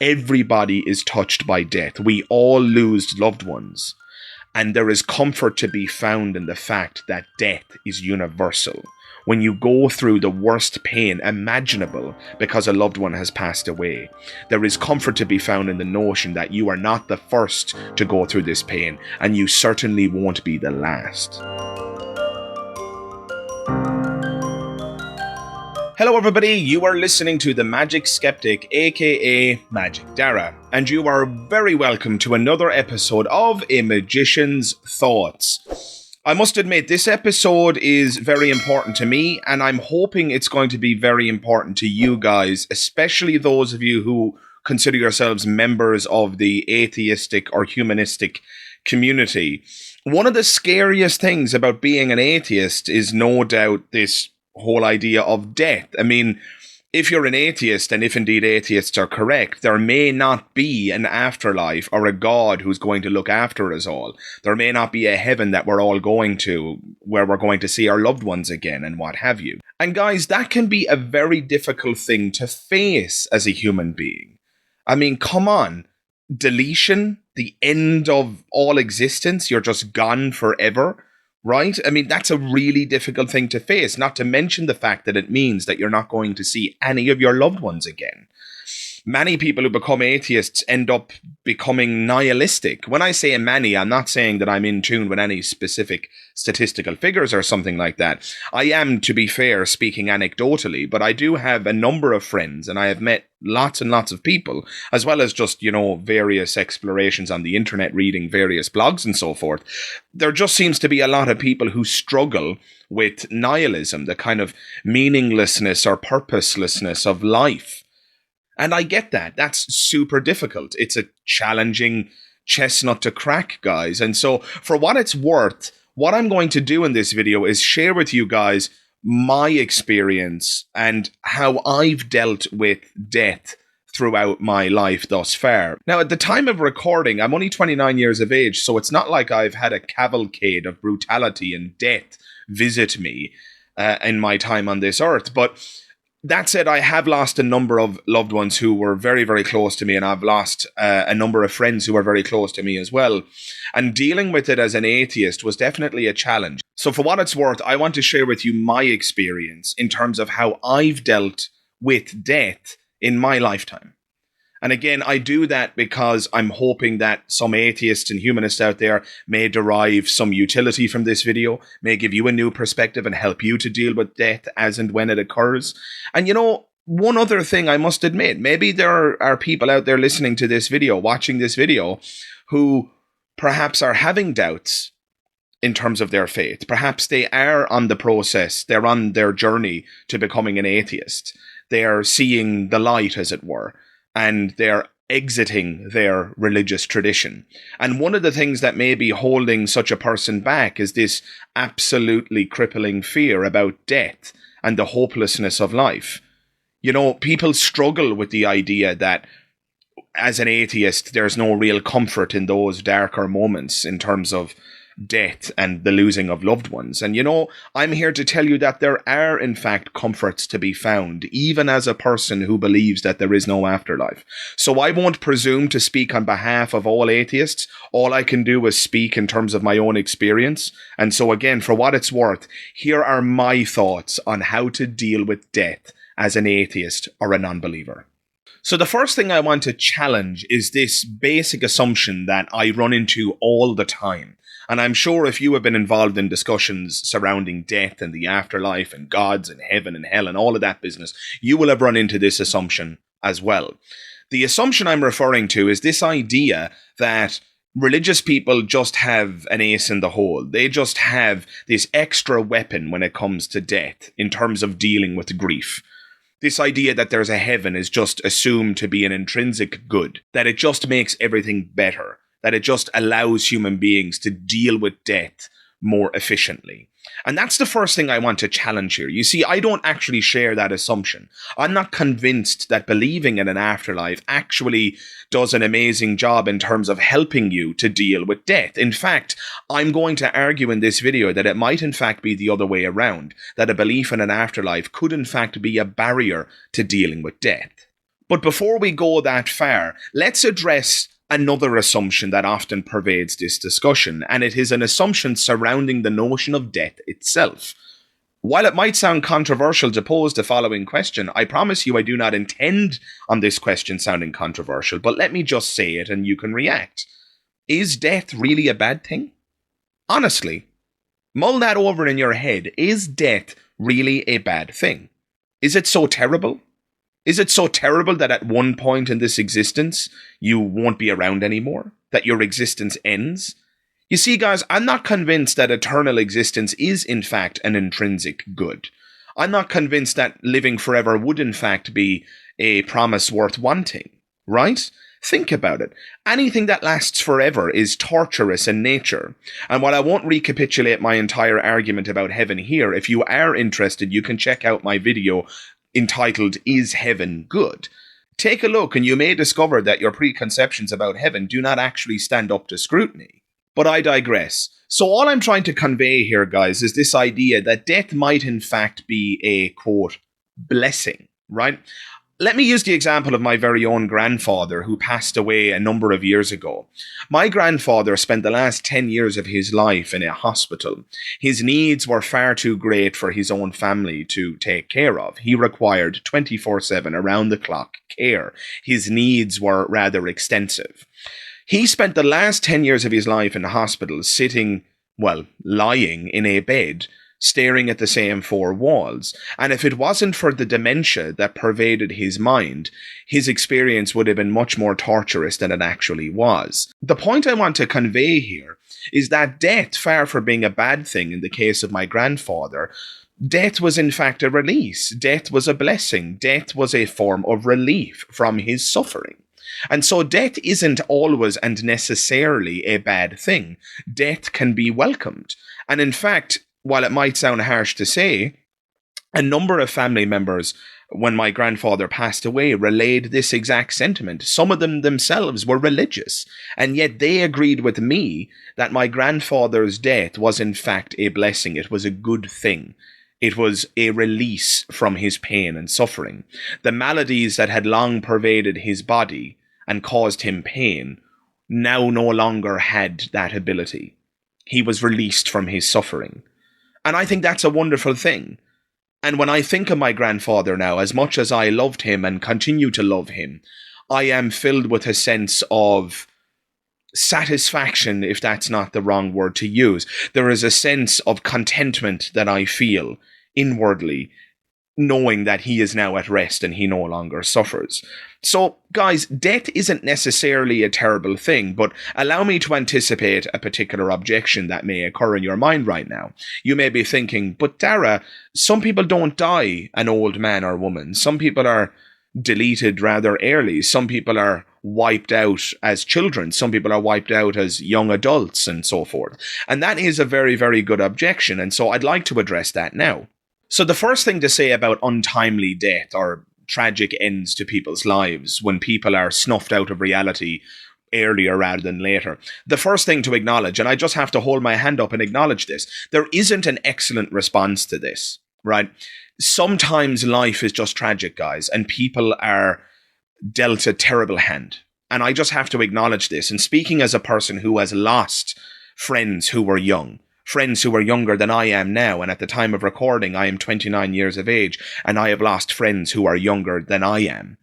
Everybody is touched by death. We all lose loved ones. And there is comfort to be found in the fact that death is universal. When you go through the worst pain imaginable because a loved one has passed away, there is comfort to be found in the notion that you are not the first to go through this pain, and you certainly won't be the last. Hello everybody, you are listening to the Magic Skeptic, aka Magic Dara, and you are very welcome to another episode of A Magician's Thoughts. I must admit, this episode is very important to me, and I'm hoping it's going to be very important to you guys, especially those of you who consider yourselves members of the atheistic or humanistic community. One of the scariest things about being an atheist is no doubt this whole idea of death. I mean, if you're an atheist, and if indeed atheists are correct, there may not be an afterlife or a God who's going to look after us all. There may not be a heaven that we're all going to, where we're going to see our loved ones again and what have you. And guys, that can be a very difficult thing to face as a human being. I mean, come on. Deletion, the end of all existence, you're just gone forever. Right? I mean, that's a really difficult thing to face, not to mention the fact that it means that you're not going to see any of your loved ones again. Many people who become atheists end up becoming nihilistic. When I say many, I'm not saying that I'm in tune with any specific statistical figures or something like that. I am, to be fair, speaking anecdotally, but I do have a number of friends, and I have met lots and lots of people, as well as just, various explorations on the internet, reading various blogs and so forth. There just seems to be a lot of people who struggle with nihilism, the kind of meaninglessness or purposelessness of life. And I get that. That's super difficult. It's a challenging chestnut to crack, guys. And so, for what it's worth, what I'm going to do in this video is share with you guys my experience and how I've dealt with death throughout my life thus far. Now, at the time of recording, I'm only 29 years of age, so it's not like I've had a cavalcade of brutality and death visit me in my time on this earth. But that said, I have lost a number of loved ones who were very, very close to me, and I've lost a number of friends who were very close to me as well. And dealing with it as an atheist was definitely a challenge. So for what it's worth, I want to share with you my experience in terms of how I've dealt with death in my lifetime. And again, I do that because I'm hoping that some atheists and humanists out there may derive some utility from this video, may give you a new perspective and help you to deal with death as and when it occurs. And one other thing I must admit, maybe there are people out there listening to this video, watching this video, who perhaps are having doubts in terms of their faith. Perhaps they are on the process, they're on their journey to becoming an atheist. They are seeing the light, as it were, and they're exiting their religious tradition. And one of the things that may be holding such a person back is this absolutely crippling fear about death and the hopelessness of life. People struggle with the idea that as an atheist, there's no real comfort in those darker moments in terms of death and the losing of loved ones. And I'm here to tell you that there are in fact comforts to be found, even as a person who believes that there is no afterlife. So I won't presume to speak on behalf of all atheists. All I can do is speak in terms of my own experience. And so again, for what it's worth, here are my thoughts on how to deal with death as an atheist or a non-believer. So the first thing I want to challenge is this basic assumption that I run into all the time. And I'm sure if you have been involved in discussions surrounding death and the afterlife and gods and heaven and hell and all of that business, you will have run into this assumption as well. The assumption I'm referring to is this idea that religious people just have an ace in the hole. They just have this extra weapon when it comes to death in terms of dealing with grief. This idea that there's a heaven is just assumed to be an intrinsic good, that it just makes everything better, that it just allows human beings to deal with death more efficiently. And that's the first thing I want to challenge here. You see, I don't actually share that assumption. I'm not convinced that believing in an afterlife actually does an amazing job in terms of helping you to deal with death. In fact, I'm going to argue in this video that it might in fact be the other way around, that a belief in an afterlife could in fact be a barrier to dealing with death. But before we go that far, let's address another assumption that often pervades this discussion, and it is an assumption surrounding the notion of death itself. While it might sound controversial to pose the following question, I promise you I do not intend on this question sounding controversial, but let me just say it and you can react. Is death really a bad thing? Honestly, mull that over in your head. Is death really a bad thing? Is it so terrible? Is it so terrible that at one point in this existence, you won't be around anymore? That your existence ends? You see, guys, I'm not convinced that eternal existence is, in fact, an intrinsic good. I'm not convinced that living forever would, in fact, be a promise worth wanting, right? Think about it. Anything that lasts forever is torturous in nature. And while I won't recapitulate my entire argument about heaven here, if you are interested, you can check out my video entitled, Is Heaven Good? Take a look and you may discover that your preconceptions about heaven do not actually stand up to scrutiny. But I digress. So all I'm trying to convey here, guys, is this idea that death might in fact be a, quote, blessing, right? Let me use the example of my very own grandfather who passed away a number of years ago. My grandfather spent the last 10 years of his life in a hospital. His needs were far too great for his own family to take care of. He required 24/7 around-the-clock care. His needs were rather extensive. He spent the last 10 years of his life in the hospital lying in a bed, staring at the same four walls. And if it wasn't for the dementia that pervaded his mind, his experience would have been much more torturous than it actually was. The point I want to convey here is that death, far from being a bad thing in the case of my grandfather, death was in fact a release. Death was a blessing. Death was a form of relief from his suffering. And so death isn't always and necessarily a bad thing. Death can be welcomed. And in fact, while it might sound harsh to say, a number of family members, when my grandfather passed away, relayed this exact sentiment. Some of them themselves were religious, and yet they agreed with me that my grandfather's death was in fact a blessing. It was a good thing. It was a release from his pain and suffering. The maladies that had long pervaded his body and caused him pain now no longer had that ability. He was released from his suffering. And I think that's a wonderful thing. And when I think of my grandfather now, as much as I loved him and continue to love him, I am filled with a sense of satisfaction, if that's not the wrong word to use. There is a sense of contentment that I feel inwardly, knowing that he is now at rest and he no longer suffers. So, guys, death isn't necessarily a terrible thing, but allow me to anticipate a particular objection that may occur in your mind right now. You may be thinking, but Dara, some people don't die an old man or woman. Some people are deleted rather early. Some people are wiped out as children. Some people are wiped out as young adults and so forth. And that is a very, very good objection. And so I'd like to address that now. So the first thing to say about untimely death or tragic ends to people's lives when people are snuffed out of reality earlier rather than later. The first thing to acknowledge, and I just have to hold my hand up and acknowledge this, there isn't an excellent response to this, right? Sometimes life is just tragic, guys, and people are dealt a terrible hand. And I just have to acknowledge this. And speaking as a person who has lost friends who were young, friends who are younger than I am now, and at the time of recording, I am 29 years of age, and I have lost friends who are younger than I am.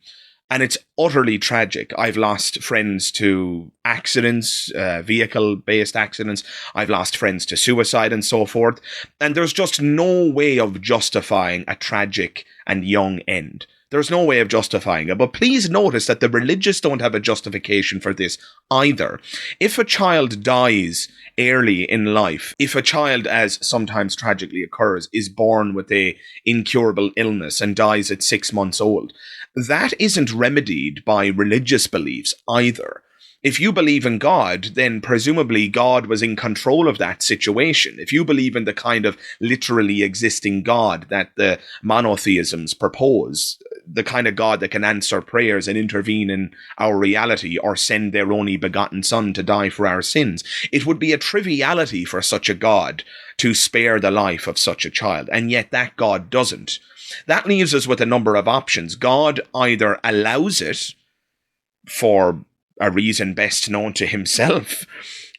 And it's utterly tragic. I've lost friends to accidents, vehicle-based accidents. I've lost friends to suicide and so forth. And there's just no way of justifying a tragic and young end. There's no way of justifying it. But please notice that the religious don't have a justification for this either. If a child dies early in life, if a child, as sometimes tragically occurs, is born with a incurable illness and dies at 6 months old, that isn't remedied by religious beliefs either. If you believe in God, then presumably God was in control of that situation. If you believe in the kind of literally existing God that the monotheisms propose, the kind of God that can answer prayers and intervene in our reality or send their only begotten Son to die for our sins, it would be a triviality for such a God to spare the life of such a child. And yet that God doesn't. That leaves us with a number of options. God either allows it for a reason best known to himself,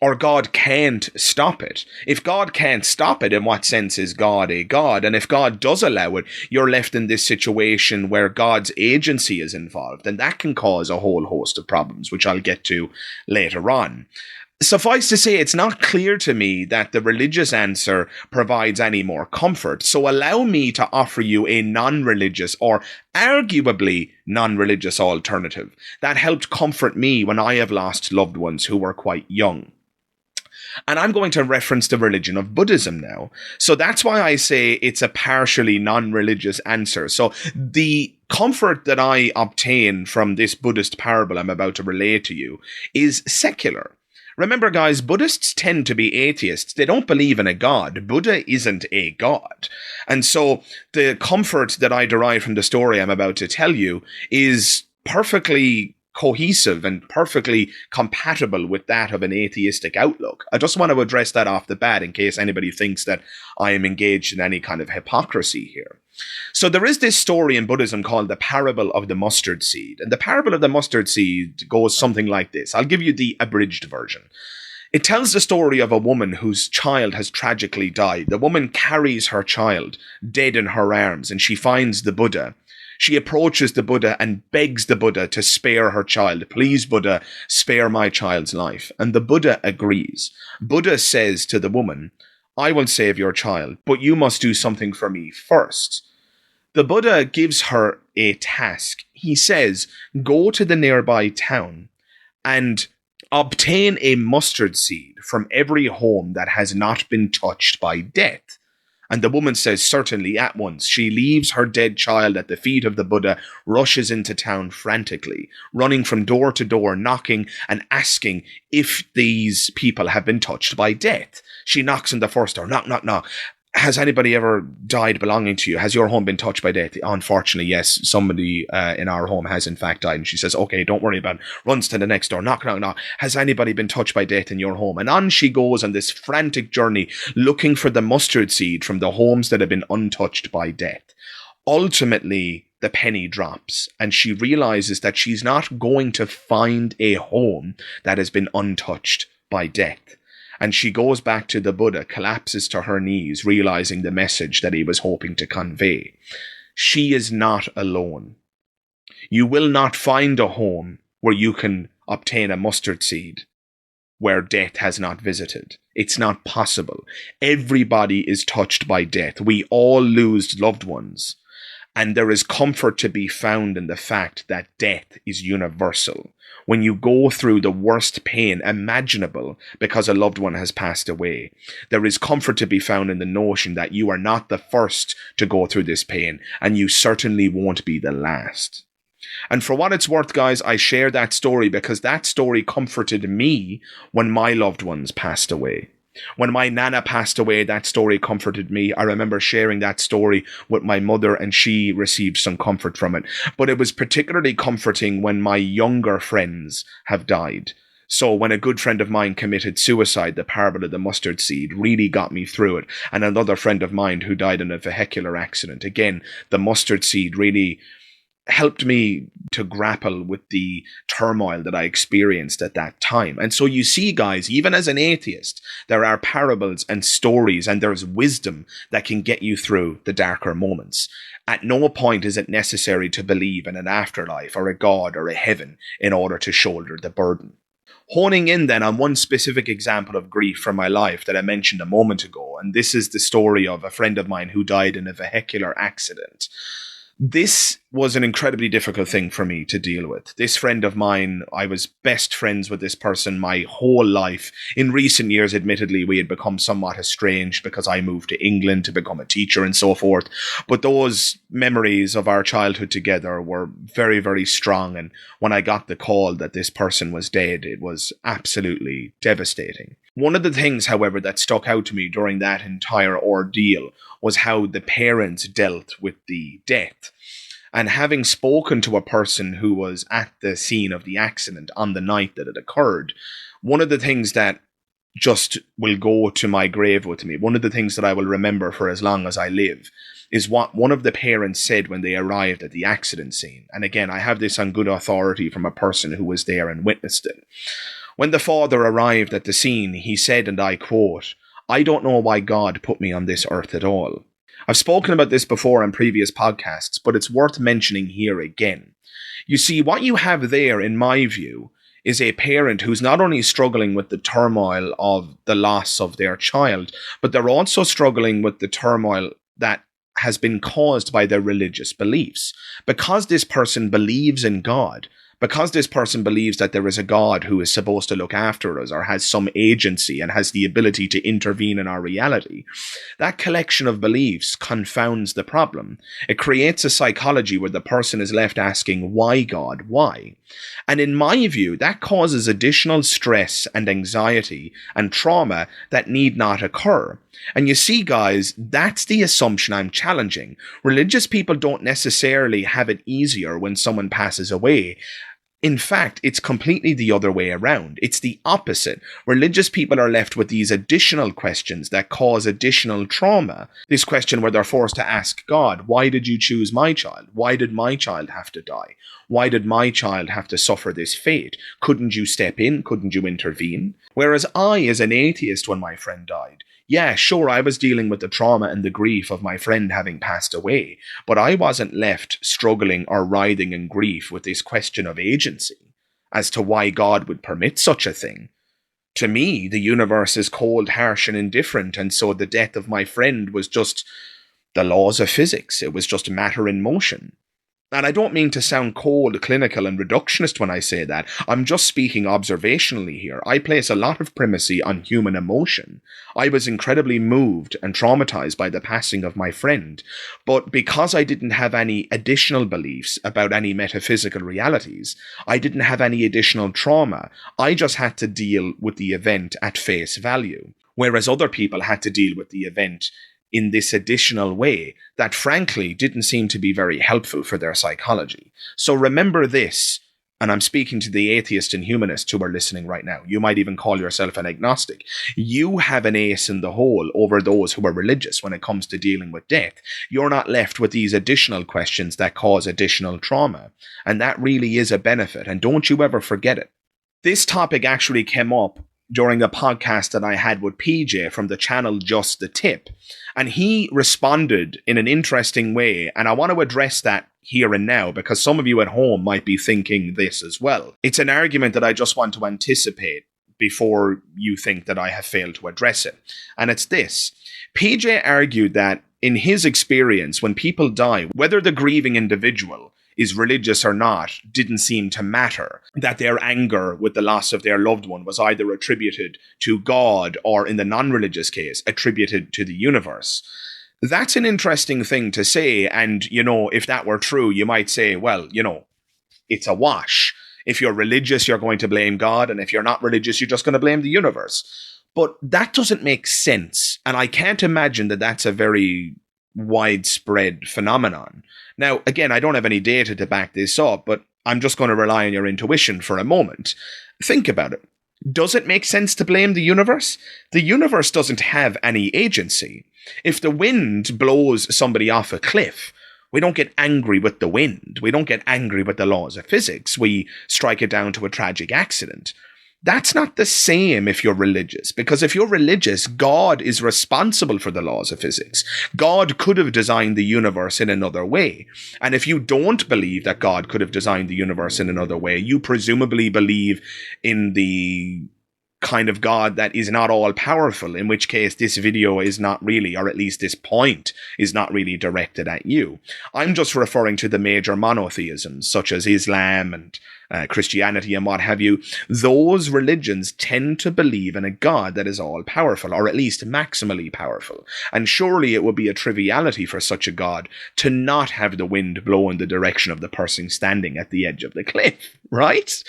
or God can't stop it. If God can't stop it, in what sense is God a God? And if God does allow it, you're left in this situation where God's agency is involved, and that can cause a whole host of problems, which I'll get to later on. Suffice to say, it's not clear to me that the religious answer provides any more comfort, so allow me to offer you a non-religious or arguably non-religious alternative that helped comfort me when I have lost loved ones who were quite young. And I'm going to reference the religion of Buddhism now. So that's why I say it's a partially non-religious answer. So the comfort that I obtain from this Buddhist parable I'm about to relate to you is secular. Remember, guys, Buddhists tend to be atheists. They don't believe in a god. Buddha isn't a god. And so the comfort that I derive from the story I'm about to tell you is perfectly cohesive and perfectly compatible with that of an atheistic outlook. I just want to address that off the bat in case anybody thinks that I am engaged in any kind of hypocrisy here. So there is this story in Buddhism called the parable of the mustard seed. And the parable of the mustard seed goes something like this. I'll give you the abridged version. It tells the story of a woman whose child has tragically died. The woman carries her child dead in her arms, and she finds the Buddha. She approaches the Buddha and begs the Buddha to spare her child. Please, Buddha, spare my child's life. And the Buddha agrees. Buddha says to the woman, I will save your child, but you must do something for me first. The Buddha gives her a task. He says, go to the nearby town and obtain a mustard seed from every home that has not been touched by death. And the woman says, certainly, at once. She leaves her dead child at the feet of the Buddha, rushes into town frantically, running from door to door, knocking and asking if these people have been touched by death. She knocks on the first door, knock, knock, knock. Has anybody ever died belonging to you? Has your home been touched by death? Unfortunately, yes, somebody in our home has in fact died. And she says, okay, don't worry about it. Runs to the next door, knock, knock, knock. Has anybody been touched by death in your home? And on she goes on this frantic journey, looking for the mustard seed from the homes that have been untouched by death. Ultimately, the penny drops, and she realizes that she's not going to find a home that has been untouched by death. And she goes back to the Buddha, collapses to her knees, realizing the message that he was hoping to convey. She is not alone. You will not find a home where you can obtain a mustard seed where death has not visited. It's not possible. Everybody is touched by death. We all lose loved ones. And there is comfort to be found in the fact that death is universal. When you go through the worst pain imaginable because a loved one has passed away, there is comfort to be found in the notion that you are not the first to go through this pain, and you certainly won't be the last. And for what it's worth, guys, I share that story because that story comforted me when my loved ones passed away. When my nana passed away, that story comforted me. I remember sharing that story with my mother and she received some comfort from it. But it was particularly comforting when my younger friends have died. So when a good friend of mine committed suicide, the parable of the mustard seed really got me through it. And another friend of mine who died in a vehicular accident. Again, the mustard seed really helped me to grapple with the turmoil that I experienced at that time. And so you see, guys, even as an atheist, there are parables and stories and there's wisdom that can get you through the darker moments. At no point is it necessary to believe in an afterlife or a God or a heaven in order to shoulder the burden. Honing in then on one specific example of grief from my life that I mentioned a moment ago, and this is the story of a friend of mine who died in a vehicular accident. This was an incredibly difficult thing for me to deal with. This friend of mine, I was best friends with this person my whole life. In recent years, admittedly, we had become somewhat estranged because I moved to England to become a teacher and so forth. But those memories of our childhood together were very, very strong. And when I got the call that this person was dead, it was absolutely devastating. One of the things, however, that stuck out to me during that entire ordeal was how the parents dealt with the death. And having spoken to a person who was at the scene of the accident on the night that it occurred, one of the things that just will go to my grave with me. One of the things that I will remember for as long as I live is what one of the parents said when they arrived at the accident scene. And again, I have this on good authority from a person who was there and witnessed it. When the father arrived at the scene, he said, and I quote, "I don't know why God put me on this earth at all." I've spoken about this before on previous podcasts, but it's worth mentioning here again. You see, what you have there, in my view, is a parent who's not only struggling with the turmoil of the loss of their child, but they're also struggling with the turmoil that has been caused by their religious beliefs. Because this person believes in God, because this person believes that there is a God who is supposed to look after us or has some agency and has the ability to intervene in our reality, that collection of beliefs confounds the problem. It creates a psychology where the person is left asking, why God, why? And in my view, that causes additional stress and anxiety and trauma that need not occur. And you see, guys, that's the assumption I'm challenging. Religious people don't necessarily have it easier when someone passes away. In fact, it's completely the other way around. It's the opposite. Religious people are left with these additional questions that cause additional trauma. This question where they're forced to ask God, why did you choose my child? Why did my child have to die? Why did my child have to suffer this fate? Couldn't you step in? Couldn't you intervene? Whereas I, as an atheist, when my friend died, yeah, sure, I was dealing with the trauma and the grief of my friend having passed away, but I wasn't left struggling or writhing in grief with this question of agency as to why God would permit such a thing. To me, the universe is cold, harsh, and indifferent, and so the death of my friend was just the laws of physics. It was just matter in motion. And I don't mean to sound cold, clinical, and reductionist when I say that. I'm just speaking observationally here. I place a lot of primacy on human emotion. I was incredibly moved and traumatized by the passing of my friend. But because I didn't have any additional beliefs about any metaphysical realities, I didn't have any additional trauma. I just had to deal with the event at face value. Whereas other people had to deal with the event in this additional way that frankly didn't seem to be very helpful for their psychology. So remember this, and I'm speaking to the atheists and humanists who are listening right now. You might even call yourself an agnostic. You have an ace in the hole over those who are religious when it comes to dealing with death. You're not left with these additional questions that cause additional trauma. And that really is a benefit, and don't you ever forget it. This topic actually came up during a podcast that I had with PJ from the channel Just the Tip. And he responded in an interesting way, and I want to address that here and now because some of you at home might be thinking this as well. It's an argument that I just want to anticipate before you think that I have failed to address it. And it's this. PJ argued that in his experience, when people die, whether the grieving individual is religious or not, didn't seem to matter. That their anger with the loss of their loved one was either attributed to God or, in the non-religious case, attributed to the universe. That's an interesting thing to say, and, if that were true, you might say, well, it's a wash. If you're religious, you're going to blame God, and if you're not religious, you're just going to blame the universe. But that doesn't make sense, and I can't imagine that that's a very widespread phenomenon. Now, again, I don't have any data to back this up, but I'm just going to rely on your intuition for a moment. Think about it. Does it make sense to blame the universe? The universe doesn't have any agency. If the wind blows somebody off a cliff, we don't get angry with the wind. We don't get angry with the laws of physics. We strike it down to a tragic accident. That's not the same if you're religious, because if you're religious, God is responsible for the laws of physics. God could have designed the universe in another way. And if you don't believe that God could have designed the universe in another way, you presumably believe in the kind of God that is not all powerful, in which case this video is not really, or at least this point is not really directed at you. I'm just referring to the major monotheisms such as Islam and Christianity and what have you. Those religions tend to believe in a God that is all powerful, or at least maximally powerful. And surely it would be a triviality for such a God to not have the wind blow in the direction of the person standing at the edge of the cliff, right?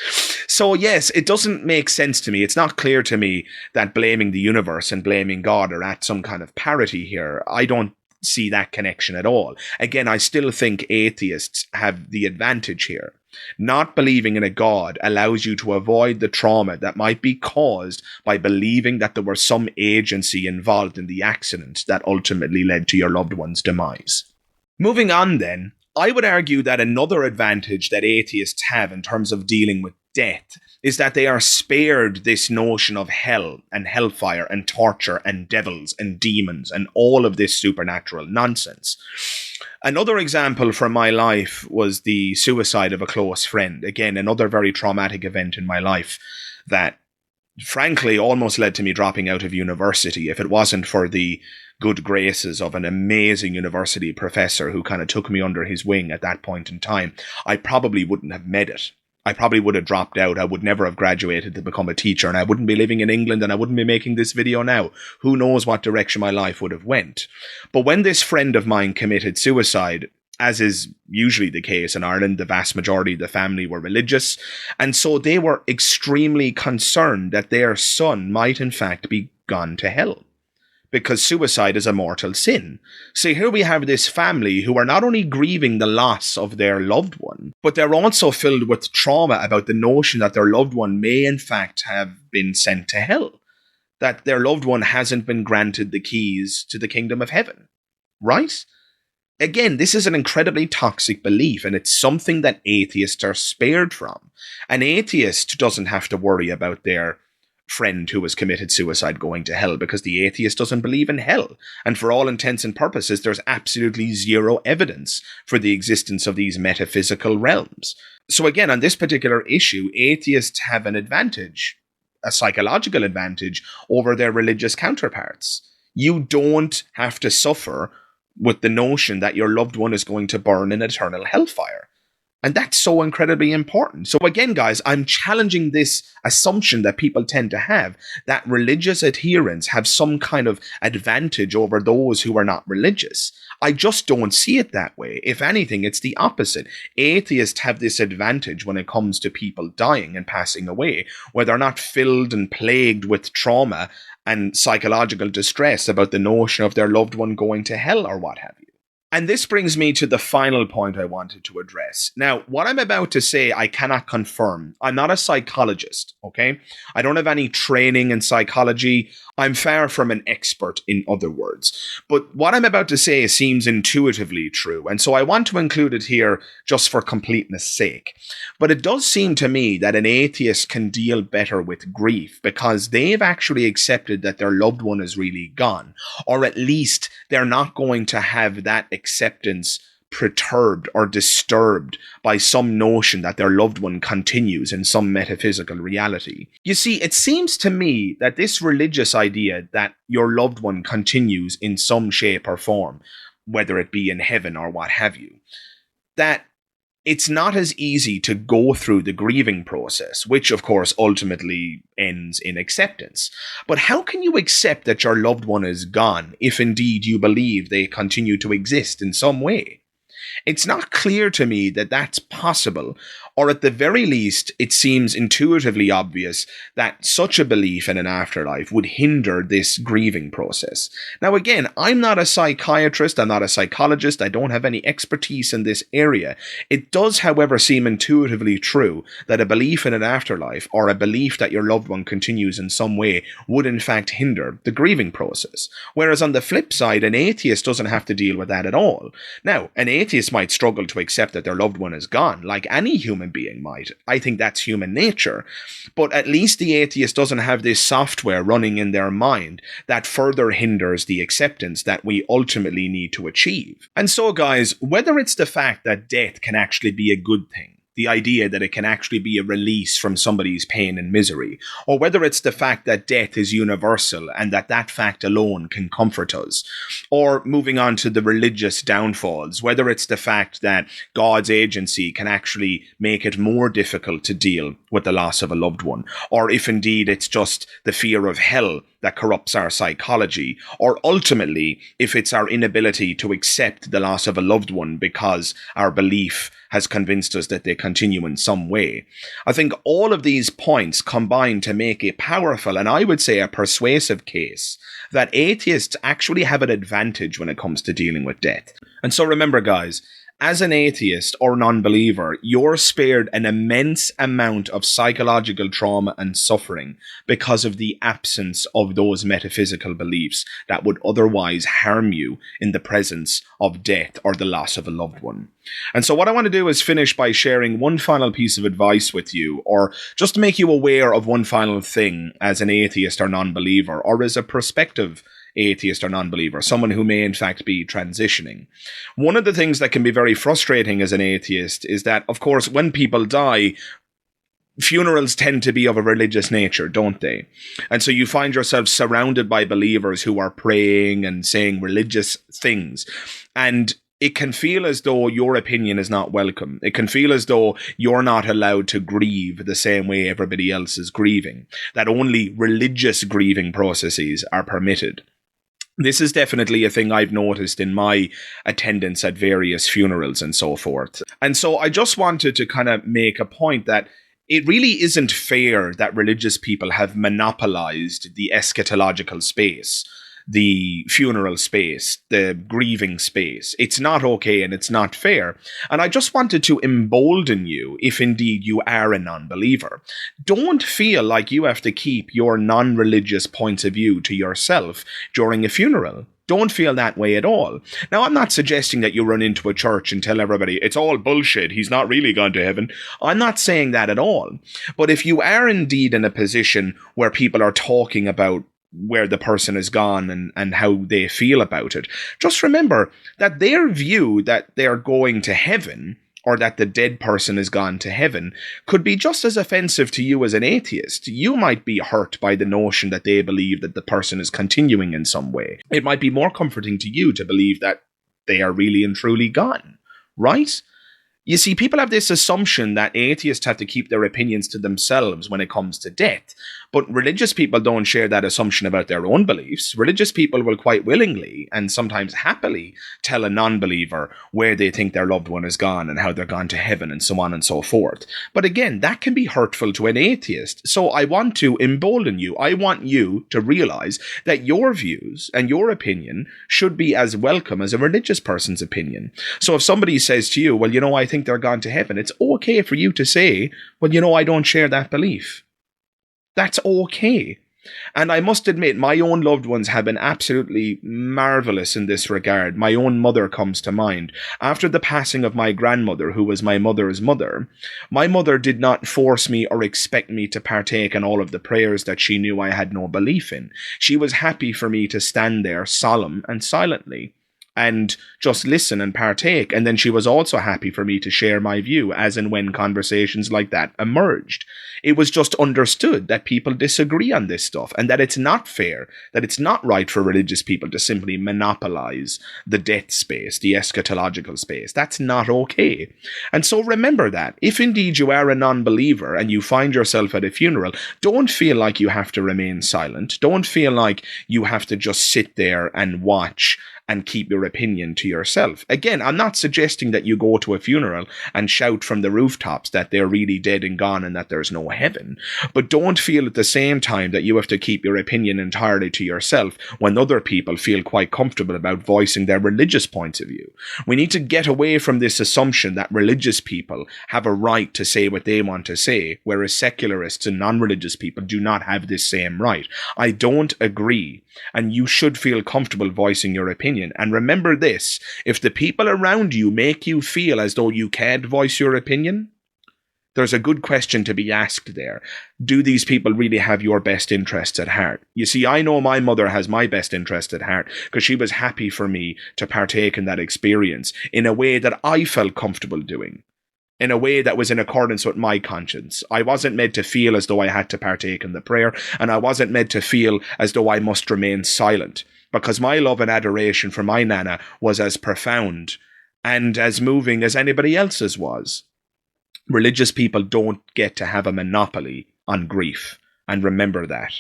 So yes, it doesn't make sense to me. It's not clear to me that blaming the universe and blaming God are at some kind of parity here. I don't see that connection at all. Again, I still think atheists have the advantage here. Not believing in a God allows you to avoid the trauma that might be caused by believing that there was some agency involved in the accident that ultimately led to your loved one's demise. Moving on then, I would argue that another advantage that atheists have in terms of dealing with death is that they are spared this notion of hell and hellfire and torture and devils and demons and all of this supernatural nonsense. Another example from my life was the suicide of a close friend. Again, another very traumatic event in my life that frankly almost led to me dropping out of university. If it wasn't for the good graces of an amazing university professor who kind of took me under his wing at that point in time, I probably wouldn't have made it. I probably would have dropped out. I would never have graduated to become a teacher, and I wouldn't be living in England, and I wouldn't be making this video now. Who knows what direction my life would have went. But when this friend of mine committed suicide, as is usually the case in Ireland, the vast majority of the family were religious, and so they were extremely concerned that their son might in fact be gone to hell, because suicide is a mortal sin. So here we have this family who are not only grieving the loss of their loved one, but they're also filled with trauma about the notion that their loved one may in fact have been sent to hell, that their loved one hasn't been granted the keys to the kingdom of heaven, right? Again, this is an incredibly toxic belief, and it's something that atheists are spared from. An atheist doesn't have to worry about their friend who has committed suicide going to hell, because the atheist doesn't believe in hell, and for all intents and purposes there's absolutely zero evidence for the existence of these metaphysical realms. So again, on this particular issue, atheists have an advantage, a psychological advantage over their religious counterparts. You don't have to suffer with the notion that your loved one is going to burn in eternal hellfire. And that's so incredibly important. So again, guys, I'm challenging this assumption that people tend to have, that religious adherents have some kind of advantage over those who are not religious. I just don't see it that way. If anything, it's the opposite. Atheists have this advantage when it comes to people dying and passing away, where they're not filled and plagued with trauma and psychological distress about the notion of their loved one going to hell or what have you. And this brings me to the final point I wanted to address. Now, what I'm about to say, I cannot confirm. I'm not a psychologist, okay? I don't have any training in psychology. I'm far from an expert, in other words. But what I'm about to say seems intuitively true, and so I want to include it here just for completeness' sake. But it does seem to me that an atheist can deal better with grief because they've actually accepted that their loved one is really gone, or at least they're not going to have that acceptance perturbed or disturbed by some notion that their loved one continues in some metaphysical reality. You see, it seems to me that this religious idea that your loved one continues in some shape or form, whether it be in heaven or what have you, that it's not as easy to go through the grieving process, which of course ultimately ends in acceptance. But how can you accept that your loved one is gone if indeed you believe they continue to exist in some way? It's not clear to me that that's possible, or at the very least, it seems intuitively obvious that such a belief in an afterlife would hinder this grieving process. Now again, I'm not a psychiatrist, I'm not a psychologist, I don't have any expertise in this area. It does, however, seem intuitively true that a belief in an afterlife, or a belief that your loved one continues in some way, would in fact hinder the grieving process. Whereas on the flip side, an atheist doesn't have to deal with that at all. Now, an atheist might struggle to accept that their loved one is gone, like any human being might. I think that's human nature. But at least the atheist doesn't have this software running in their mind that further hinders the acceptance that we ultimately need to achieve. And so, guys, whether it's the fact that death can actually be a good thing, the idea that it can actually be a release from somebody's pain and misery, or whether it's the fact that death is universal and that that fact alone can comfort us, or moving on to the religious downfalls, whether it's the fact that God's agency can actually make it more difficult to deal with the loss of a loved one, or if indeed it's just the fear of hell that corrupts our psychology, or ultimately if it's our inability to accept the loss of a loved one because our belief has convinced us that they continue in some way. I think all of these points combine to make a powerful, and I would say a persuasive case, that atheists actually have an advantage when it comes to dealing with death. And so remember, guys, As an atheist or non-believer, you're spared an immense amount of psychological trauma and suffering because of the absence of those metaphysical beliefs that would otherwise harm you in the presence of death or the loss of a loved one. And so what I want to do is finish by sharing one final piece of advice with you, or just to make you aware of one final thing as an atheist or non-believer, or as a prospective atheist or non-believer, someone who may in fact be transitioning. One of the things that can be very frustrating as an atheist is that, of course, when people die, funerals tend to be of a religious nature, don't they? And so you find yourself surrounded by believers who are praying and saying religious things. And it can feel as though your opinion is not welcome. It can feel as though you're not allowed to grieve the same way everybody else is grieving, that only religious grieving processes are permitted. This is definitely a thing I've noticed in my attendance at various funerals and so forth. And so I just wanted to kind of make a point that it really isn't fair that religious people have monopolized the eschatological space, the funeral space, the grieving space. It's not okay and it's not fair. And I just wanted to embolden you, if indeed you are a non-believer. Don't feel like you have to keep your non-religious points of view to yourself during a funeral. Don't feel that way at all. Now, I'm not suggesting that you run into a church and tell everybody, it's all bullshit, he's not really gone to heaven. I'm not saying that at all. But if you are indeed in a position where people are talking about where the person is gone and how they feel about it, just remember that their view that they're going to heaven, or that the dead person is gone to heaven, could be just as offensive to you as an atheist. You might be hurt by the notion that they believe that the person is continuing in some way. It might be more comforting to you to believe that they are really and truly gone, right? You see, people have this assumption that atheists have to keep their opinions to themselves when it comes to death. But religious people don't share that assumption about their own beliefs. Religious people will quite willingly and sometimes happily tell a non-believer where they think their loved one is gone and how they're gone to heaven and so on and so forth. But again, that can be hurtful to an atheist. So I want to embolden you. I want you to realize that your views and your opinion should be as welcome as a religious person's opinion. So if somebody says to you, well, you know, I think they're gone to heaven, it's okay for you to say, well, you know, I don't share that belief. That's okay. And I must admit, my own loved ones have been absolutely marvelous in this regard. My own mother comes to mind. After the passing of my grandmother, who was my mother's mother, my mother did not force me or expect me to partake in all of the prayers that she knew I had no belief in. She was happy for me to stand there solemn and silently and just listen and partake. And then she was also happy for me to share my view as and when conversations like that emerged. It was just understood that people disagree on this stuff and that it's not fair, that it's not right for religious people to simply monopolize the death space, the eschatological space. That's not okay. And so remember that. If indeed you are a non-believer and you find yourself at a funeral, don't feel like you have to remain silent. Don't feel like you have to just sit there and watch and keep your opinion to yourself. Again, I'm not suggesting that you go to a funeral and shout from the rooftops that they're really dead and gone and that there's no heaven. But don't feel at the same time that you have to keep your opinion entirely to yourself when other people feel quite comfortable about voicing their religious points of view. We need to get away from this assumption that religious people have a right to say what they want to say, whereas secularists and non-religious people do not have this same right. I don't agree. And you should feel comfortable voicing your opinion. And remember this, if the people around you make you feel as though you can't voice your opinion, there's a good question to be asked there. Do these people really have your best interests at heart? You see, I know my mother has my best interest at heart because she was happy for me to partake in that experience in a way that I felt comfortable doing, in a way that was in accordance with my conscience. I wasn't made to feel as though I had to partake in the prayer, and I wasn't made to feel as though I must remain silent, because my love and adoration for my Nana was as profound and as moving as anybody else's was. Religious people don't get to have a monopoly on grief, and remember that.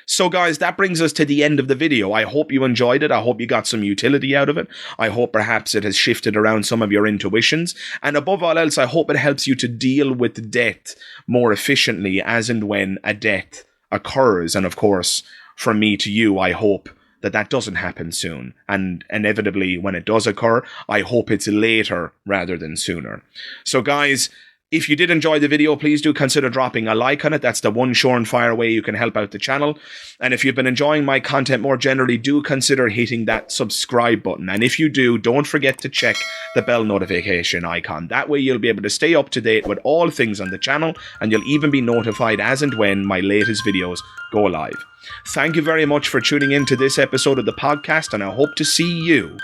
So guys, that brings us to the end of the video. I hope you enjoyed it. I hope you got some utility out of it. I hope perhaps it has shifted around some of your intuitions. And above all else, I hope it helps you to deal with death more efficiently as and when a death occurs. And of course, from me to you, I hope that doesn't happen soon. And inevitably, when it does occur, I hope it's later rather than sooner. So guys, if you did enjoy the video, please do consider dropping a like on it. That's the one surefire way you can help out the channel. And if you've been enjoying my content more generally, do consider hitting that subscribe button. And if you do, don't forget to check the bell notification icon. That way you'll be able to stay up to date with all things on the channel, and you'll even be notified as and when my latest videos go live. Thank you very much for tuning in to this episode of the podcast, and I hope to see you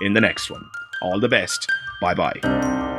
in the next one. All the best. Bye-bye.